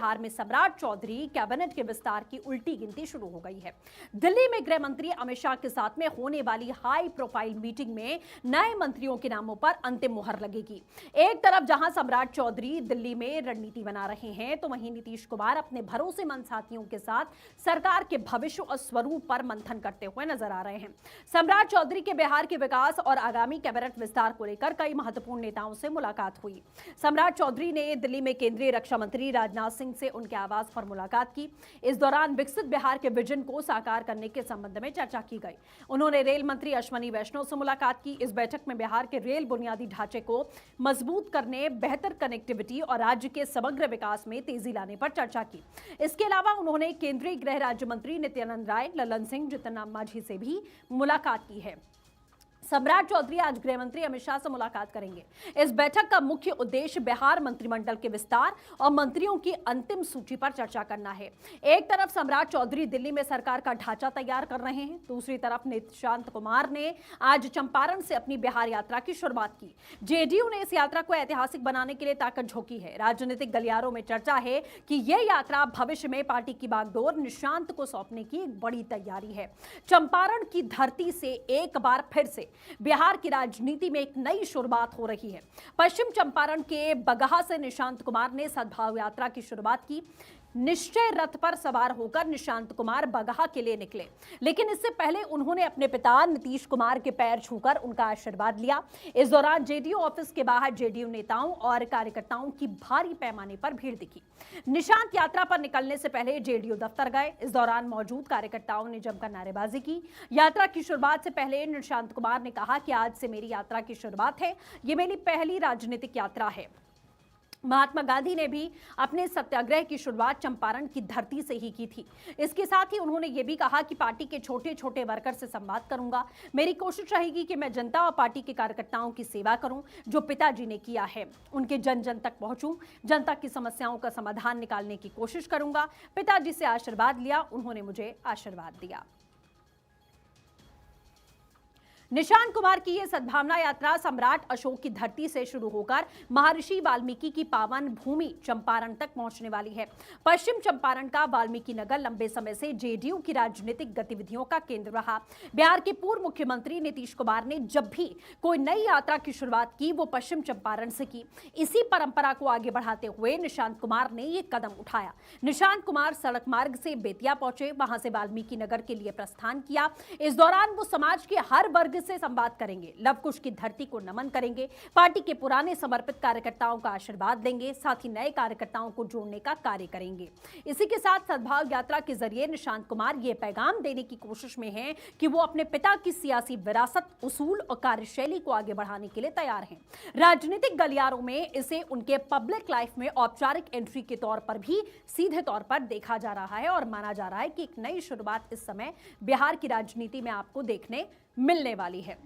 बिहार में सम्राट चौधरी कैबिनेट के विस्तार की उल्टी गिनती शुरू हो गई है। दिल्ली में गृह मंत्री अमित शाह के साथ में होने वाली हाई प्रोफाइल मीटिंग में नए मंत्रियों के नामों पर अंतिम मुहर लगेगी। एक तरफ जहां सम्राट चौधरी दिल्ली में रणनीति बना रहे हैं, तो वहीं नीतीश कुमार अपने भरोसेमंद साथियों के साथ सरकार के भविष्य और स्वरूप पर मंथन करते हुए नजर आ रहे हैं। सम्राट चौधरी के बिहार के विकास और आगामी कैबिनेट विस्तार को लेकर कई महत्वपूर्ण नेताओं से मुलाकात हुई। सम्राट चौधरी ने दिल्ली में केंद्रीय रक्षा मंत्री राजनाथ सिंह से उनके आवास पर मुलाकात की। इस दौरान विकसित बिहार के विजन को साकार करने के संबंध में चर्चा की गई। उन्होंने रेल मंत्री अश्विनी वैष्णव से मुलाकात की। इस बैठक में बिहार के रेल बुनियादी ढांचे को मजबूत करने, बेहतर कनेक्टिविटी और राज्य के समग्र विकास में तेजी लाने पर चर्चा की। इसके अलावा उन्होंने केंद्रीय गृह राज्य मंत्री नित्यानंद राय, ललन सिंह, जीतन राम मांझी से भी मुलाकात की है। सम्राट चौधरी आज गृह मंत्री अमित शाह से मुलाकात करेंगे। इस बैठक का मुख्य उद्देश्य बिहार मंत्रिमंडल के विस्तार और मंत्रियों की अंतिम सूची पर चर्चा करना है। एक तरफ सम्राट चौधरी दिल्ली में सरकार का ढांचा तैयार कर रहे हैं, दूसरी तरफ निशांत कुमार ने आज चंपारण से अपनी बिहार यात्रा की शुरुआत की। जेडीयू ने इस यात्रा को ऐतिहासिक बनाने के लिए ताकत झोंकी है। राजनीतिक गलियारों में चर्चा है कि यह यात्रा भविष्य में पार्टी की बागडोर निशांत को सौंपने की एक बड़ी तैयारी है। चंपारण की धरती से एक बार फिर से बिहार की राजनीति में एक नई शुरुआत हो रही है। पश्चिम चंपारण के बगहा से निशांत कुमार ने सद्भाव यात्रा की शुरुआत की। निश्चय रथ पर सवार होकर निशांत कुमार बगहा के लिए निकले, लेकिन इससे पहले उन्होंने अपने पिता नीतीश कुमार के पैर छूकर उनका आशीर्वाद लिया। इस दौरान जेडीयू ऑफिस के बाहर जेडीयू नेताओं और कार्यकर्ताओं की भारी पैमाने पर भीड़ दिखी। निशांत यात्रा पर निकलने से पहले जेडीयू दफ्तर गए। इस दौरान मौजूद कार्यकर्ताओं ने जमकर नारेबाजी की। यात्रा की शुरुआत से पहले निशांत कुमार ने कहा कि आज से मेरी यात्रा की शुरुआत है, ये मेरी पहली राजनीतिक यात्रा है। महात्मा गांधी ने भी अपने सत्याग्रह की शुरुआत चंपारण की धरती से ही की थी। इसके साथ ही उन्होंने ये भी कहा कि पार्टी के छोटे छोटे वर्कर से संवाद करूंगा। मेरी कोशिश रहेगी कि मैं जनता और पार्टी के कार्यकर्ताओं की सेवा करूं, जो पिताजी ने किया है। उनके जन जन तक पहुंचूं, जनता की समस्याओं का समाधान निकालने की कोशिश करूंगा। पिताजी से आशीर्वाद लिया, उन्होंने मुझे आशीर्वाद दिया। निशांत कुमार की यह सद्भावना यात्रा सम्राट अशोक की धरती से शुरू होकर महर्षि वाल्मीकि की पावन भूमि चंपारण तक पहुंचने वाली है। पश्चिम चंपारण का वाल्मीकि नगर लंबे समय से जेडीयू की राजनीतिक गतिविधियों का केंद्र रहा। बिहार के पूर्व मुख्यमंत्री नीतीश कुमार ने जब भी कोई नई यात्रा की शुरुआत की, वो पश्चिम चंपारण से की। इसी परंपरा को आगे बढ़ाते हुए निशांत कुमार ने यह कदम उठाया। निशांत कुमार सड़क मार्ग से बेतिया पहुंचे, वहां से वाल्मीकि नगर के लिए प्रस्थान किया। इस दौरान वो समाज के हर वर्ग से संवाद करेंगे, लव कुश की धरती को नमन करेंगे, पार्टी के पुराने समर्पित कार्यकर्ताओं का आशीर्वाद लेंगे, साथ ही नए कार्यकर्ताओं को जोड़ने का कार्य करेंगे। इसी के साथ सद्भाव यात्रा के जरिए निशांत कुमार ये पैगाम देने की कोशिश में हैं कि वो अपने पिता की सियासी विरासत, उसूल और कार्यशैली को आगे बढ़ाने के लिए तैयार हैं। राजनीतिक गलियारों में इसे उनके पब्लिक लाइफ में औपचारिक एंट्री के तौर पर भी सीधे तौर पर देखा जा रहा है और माना जा रहा है कि एक नई शुरुआत इस समय बिहार की राजनीति में आपको देखने मिलने वाली है।